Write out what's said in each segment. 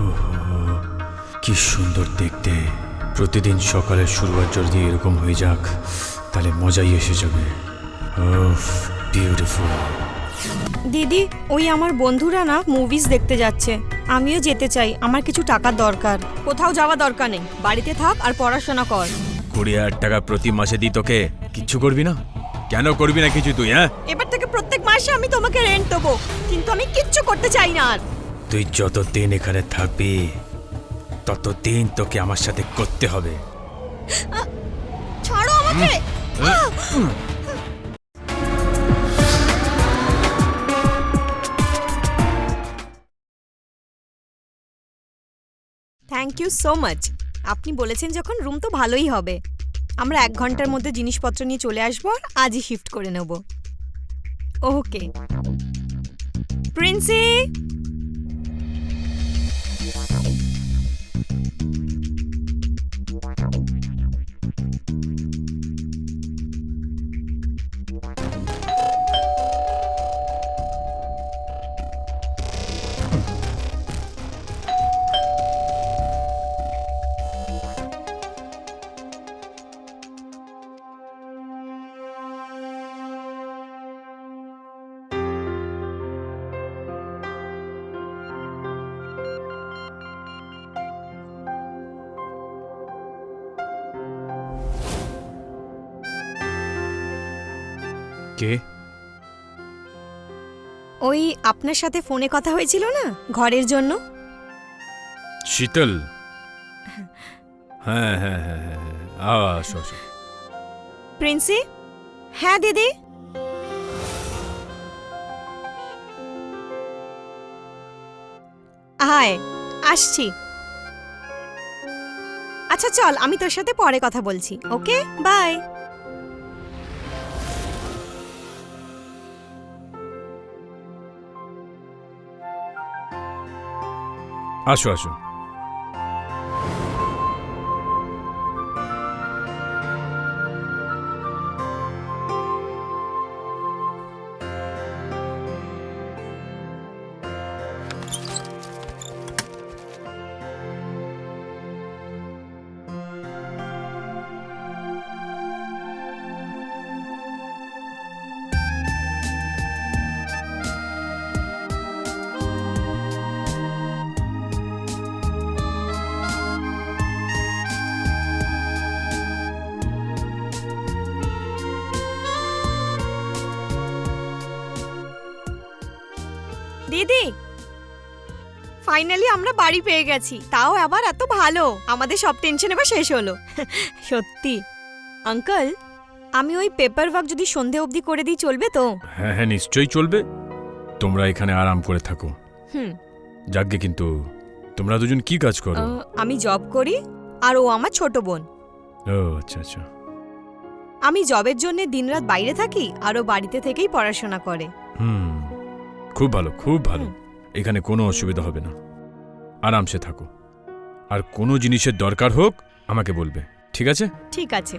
ওহো, কি সুন্দর দেখতে। প্রতিদিন সকালের শুরুয়াত যদি এরকম হয়ে যাক তাহলে মজাই এসে যাবে। ওহ, বিউটিফুল। দিদি, ওই আমার বন্ধুরা না মুভিজ দেখতে যাচ্ছে, আমিও যেতে চাই। আমার কিছু টাকার দরকার। কোথাও যাওয়া দরকার নেই, বাড়িতে থাক আর পড়াশোনা কর। 20,000 টাকা প্রতি মাসে দিই তোকে, কিচ্ছু করবি না? কেন করবি না কিছু তুই? হ্যাঁ, এবার থেকে প্রত্যেক মাসে আমি তোমাকে রেন্ট দেবো, কিন্তু আমি কিচ্ছু করতে চাই না আর। তুই যতদিন এখানে থাকবি ততদিন তোকে আমার সাথে করতে হবে। ছাড়ো আমাকে। Thank you so much. আপনি বলেছেন যখন, রুম তো ভালোই হবে। আমরা 1 ঘন্টার মধ্যে জিনিসপত্র নিয়ে চলে আসবো আর আজই শিফট করে নেব। ওকে প্রিন্সি। কে? ওই আপনার সাথে ফোনে কথা হয়েছিল না ঘরের জন্য? শীতল? হ্যাঁ হ্যাঁ হ্যাঁ হ্যাঁ হ্যাঁ, আসো আসো। প্রিন্সি। হ্যাঁ দিদি। হায়, আসছি। আচ্ছা চল, আমি তোর সাথে পরে কথা বলছি। Okay bye. আসো আসো। দিদি, ফাইনালি আমরা বাড়ি পেয়ে গেছি, তাও আবার এত ভালো। আমাদের সব টেনশন এবার শেষ হলো। সত্যি। আঙ্কেল, আমি ওই পেপার ওয়ার্ক যদি সন্ধে অবধি করে দিই চলবে তো? হ্যাঁ হ্যাঁ, নিশ্চয়ই চলবে। তোমরা এখানে আরাম করে থাকো। হুম। যাকগে, কিন্তু তোমরা দুজন কি কাজ করো? আমি জব করি আর ও আমার ছোট বোন। ও আচ্ছা আচ্ছা। আমি জবের জন্য দিনরাত বাইরে থাকি আর ও বাড়িতে থেকেই পড়াশোনা করে। হুম, খুব ভালো খুব ভালো। এখানে কোনো অসুবিধা হবে না, আরামসে থাকো। আর কোনো জিনিসের দরকার হোক আমাকে বলবে, ঠিক আছে? ঠিক আছে।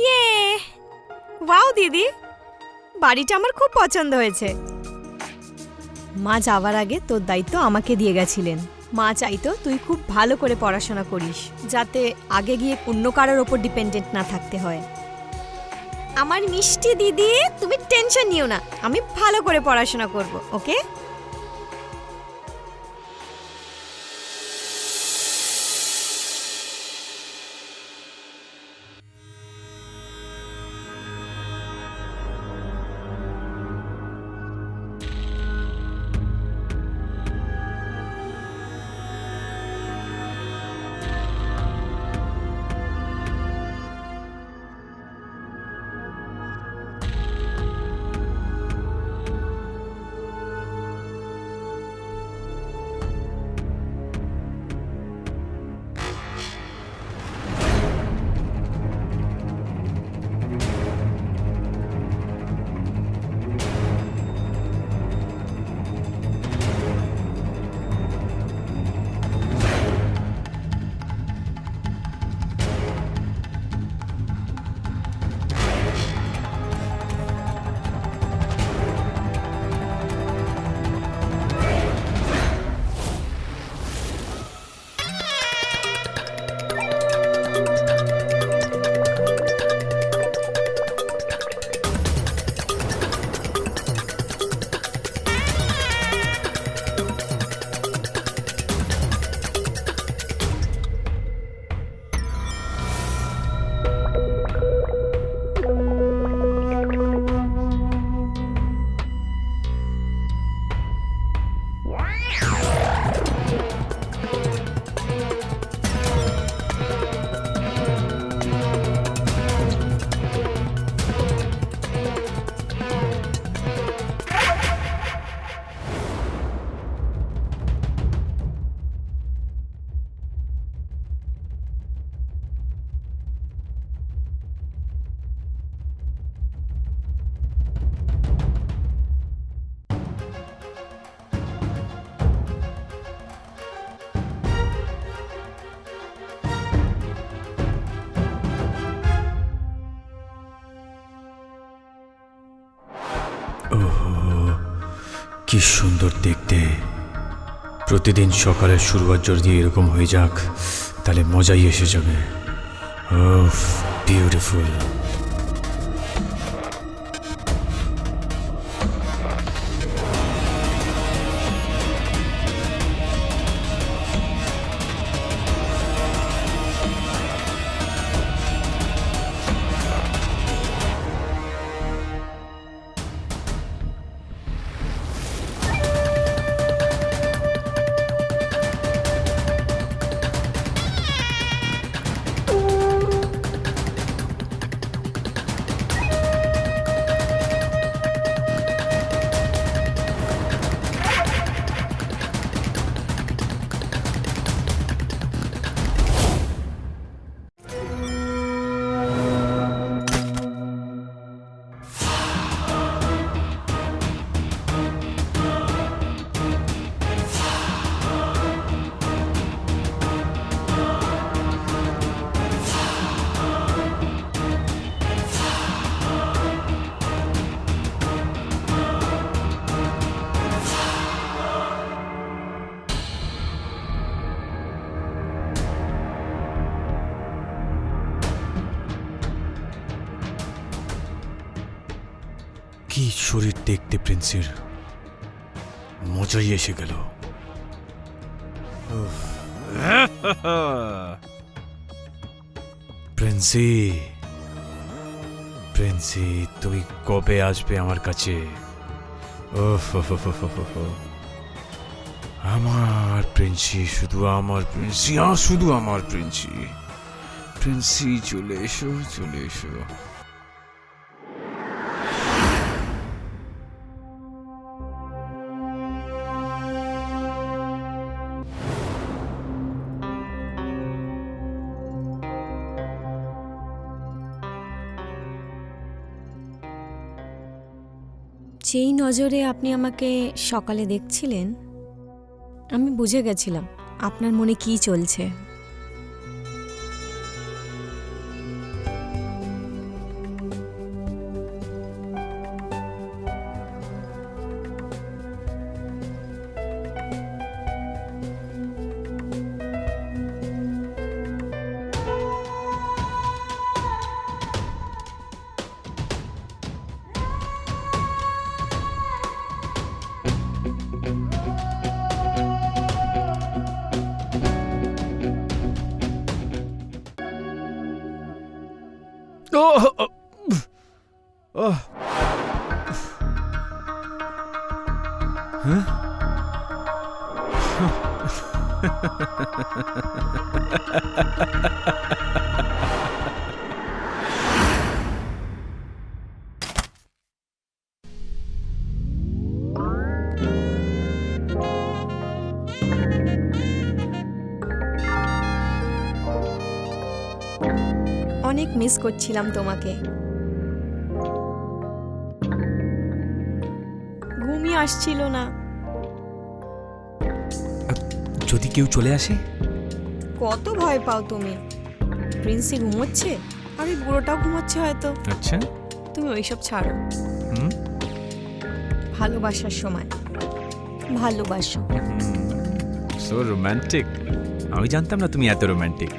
ইয়ে, ওয়াও দিদি, বাড়িটা আমার খুব পছন্দ হয়েছে। মা যাওয়ার আগে তোর দায়িত্ব আমাকে দিয়ে গেছিলেন। মা চাইতো তুই খুব ভালো করে পড়াশোনা করিস, যাতে আগে গিয়ে অন্য কারোর ওপর ডিপেন্ডেন্ট না থাকতে হয়। আমার মিষ্টি দিদি, তুমি টেনশন নিও না, আমি ভালো করে পড়াশোনা করব। ওকে? কি সুন্দর দেখতে। প্রতিদিন সকালের শুরুয়াত যদি এরকম হয়ে যাক তাহলে মজাই এসে যাবে। ওহ, বিউটিফুল। কি শরীর দেখতে প্রিন্সের, মজাই এসে গেল। প্রিন্সি, প্রিন্সি, তুমি কবে আসবে আমার কাছে? আমার প্রিন্সি, শুধু আমার প্রিন্সি, শুধু আমার প্রিন্সি। প্রিন্সি, চলে এসো, চলে এসো। যেই নজরে আপনি আমাকে সকালে দেখছিলেন আমি বুঝে গেছিলাম আপনার মনে কি চলছে। অনেক মিস করছিলাম তোমাকে। ঘুমই আসছিল না। যদি কেউ চলে আসে? কত ভয় পাও তুমি। প্রিন্সি ঘুমোচ্ছে আর ওই বুড়োটাও ঘুমোচ্ছে হয়তো। আচ্ছা, তুমি ওইসব ছাড়ো। ভালোবাসার সময় ভালোবাসো। So romantic. আমি জানতাম না তুমি এত রোমান্টিক।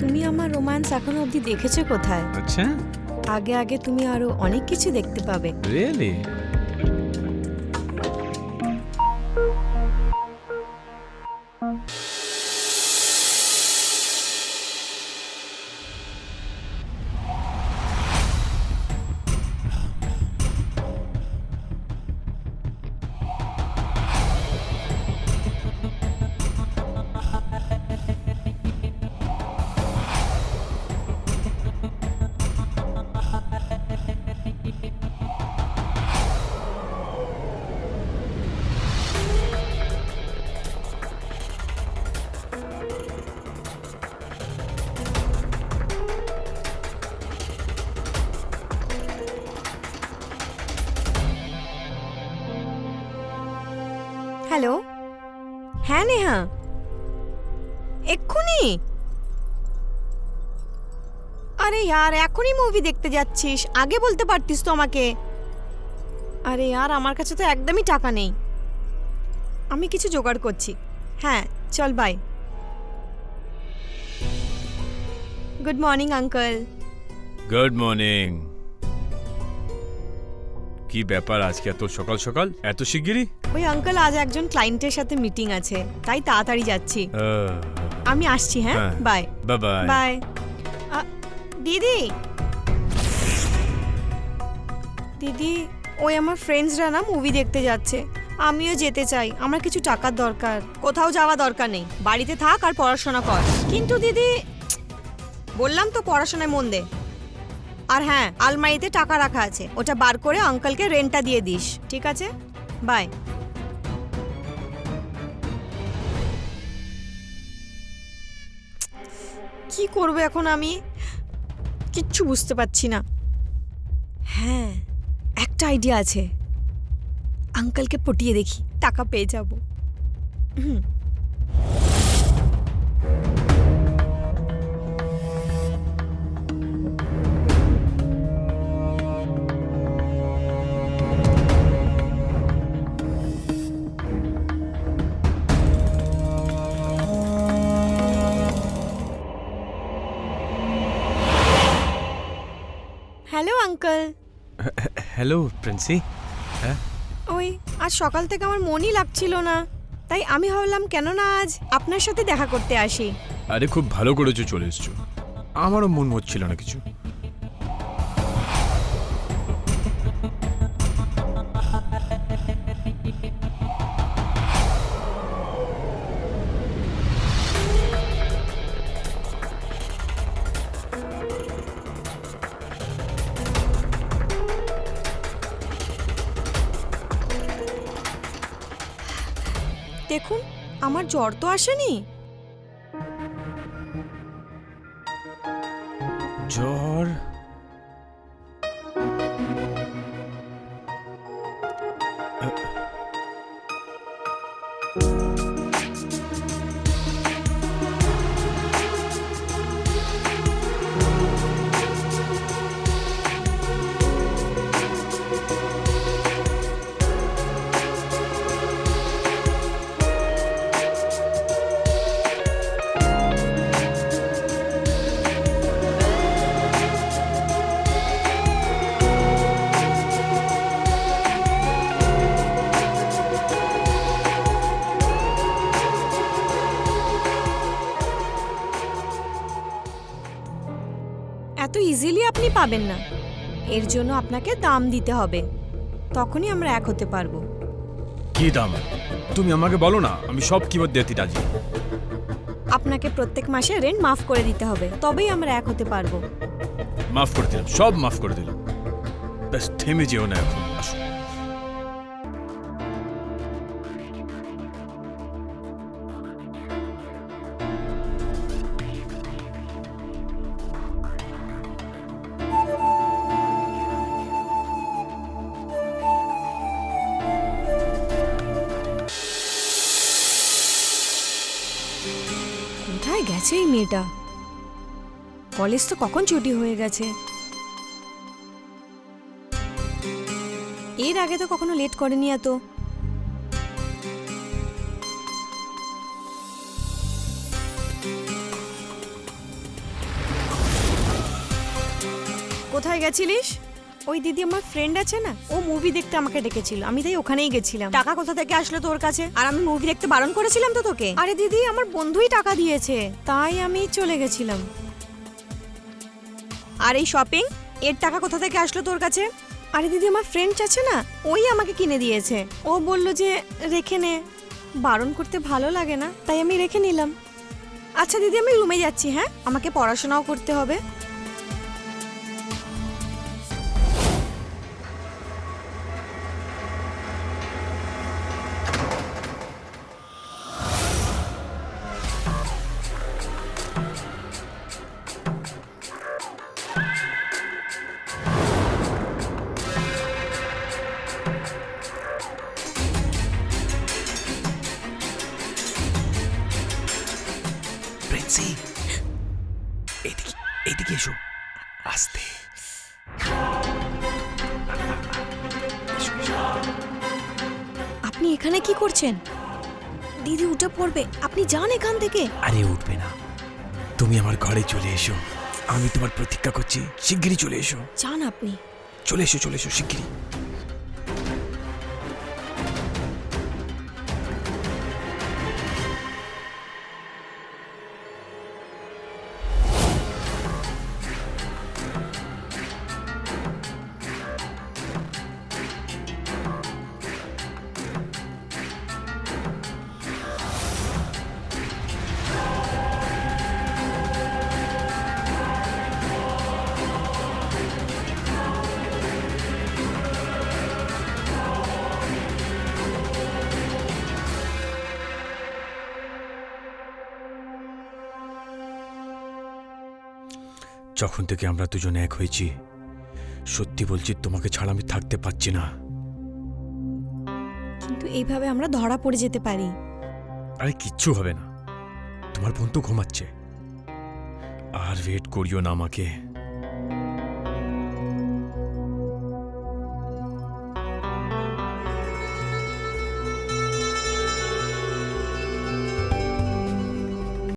তুমি আমার রোম্যান্স এখনো অবধি দেখেছো কোথায়? আচ্ছা, আগে আগে তুমি আরো অনেক কিছু দেখতে পাবে। রিয়েলি? হ্যালো, হ্যাঁ নেহা, এক্ষুনি? আরে यार, এখনই মুভি দেখতে যাচ্ছিস? আগে বলতে পারতিস তো আমাকে। আরে यार আমার কাছে তো একদমই টাকা নেই। আমি কিছু জোগাড় করছি। হ্যাঁ চল bye. Good morning uncle. Good morning. কি ব্যাপার আজকে এত সকাল সকাল, এত শিগগিরই? ওই আঙ্কেল আজ একজন ক্লায়েন্টের সাথে মিটিং আছে, তাই তাড়াতাড়ি যাচ্ছি। আমি আসছি। হ্যাঁ বাই। Bye bye. বাই। দিদি দিদি ওই আমার ফ্রেন্ডসরা না মুভি দেখতে যাচ্ছে, আমিও যেতে চাই। আমার কিছু টাকার দরকার। কোথাও যাওয়া দরকার নেই, বাড়িতে থাক আর পড়াশোনা কর। কিন্তু দিদি বললাম তো পড়াশোনায় মন দে। আর হ্যাঁ আলমারিতে টাকা রাখা আছে, ওটা বার করে আঙ্কেলকে রেন্টটা দিয়ে দিস, ঠিক আছে? বাই। কি করব এখন আমি, কিচ্ছু বুঝতে পারছি না। হ্যাঁ একটা আইডিয়া আছে, আঙ্কেলকে পটিয়ে দেখি, টাকা পেয়ে যাব। Hello uncle. হ্যালো প্রিন্সি। হ্যাঁ ওই আজ সকাল থেকে আমার মনই লাগছিল না, তাই আমি ভাবলাম কেন না আজ আপনার সাথে দেখা করতে আসি। আরে খুব ভালো করেছো, চলে এসছো। আমারও মন হচ্ছিল না কিছু। দেখুন আমার জ্বর তো আসেনি। জ্বর? এত ইজিলি আপনি পাবেন না, এর জন্য আপনাকে দাম দিতে হবে, তখনই আমরা এক হতে পারবো। কি দাম? তুমি আমাকে বলো না, আমি সব কিমত দিতে রাজি। আপনাকে প্রত্যেক মাসে রেন্ট মাফ করে দিতে হবে, তবেই আমরা এক হতে পারবো। মাফ করে দিলাম, সব মাফ করে দিলাম। ব্যাস থেমে যেও না এখন, আসো। কোথায় গেছে এই মেয়েটা? কলেজ তো কখন ছুটি হয়ে গেছে। এর আগে তো কখনো লেট করেনি এত। কোথায় গেছিলিস? ওই দিদি আমার ফ্রেন্ড আছে না, ও মুভি দেখতে আমাকে ডেকেছিল, আমি তাই ওখানেই গেছিলাম। টাকা কোথা থেকে আসলো তোর কাছে? আর আমি মুভি দেখতে বারণ করেছিলাম তো তোকে। আরে দিদি আমার বন্ধুই টাকা দিয়েছে, তাই আমি চলে গেছিলাম। আর এই শপিং এর টাকা কোথা থেকে আসলো তোর কাছে? আরে দিদি আমার ফ্রেন্ড আছে না, ওই আমাকে কিনে দিয়েছে। ও বলল যে রেখে নে, বারণ করতে ভালো লাগে না, তাই আমি রেখে নিলাম। আচ্ছা দিদি আমি রুমে যাচ্ছি, হ্যাঁ আমাকে পড়াশোনাও করতে হবে। প্রিন্সি, এদিকে এদিকে এসো, আস্তে। এসো, এসো। আপনি এখানে কি করছেন? দিদি উঠে পড়বে, আপনি যান এখান থেকে। আরে উঠবে না, তুমি আমার ঘরে চলে এসো, আমি তোমার প্রতীক্ষা করছি, শিগগিরই চলে এসো। যান আপনি। চলে এসো চলে এসো শিগগিরই। যখন থেকে আমরা দুজন এক হয়েছি, সত্যি বলছি তোমাকে ছাড়া আমি থাকতে পারছি না। কিন্তু এইভাবে আমরা ধরা পড়ে যেতে পারি। আরে কিচ্ছু হবে না, তোমার বোন তো ঘুমাচ্ছে। আর ওয়েট করিও না আমাকে।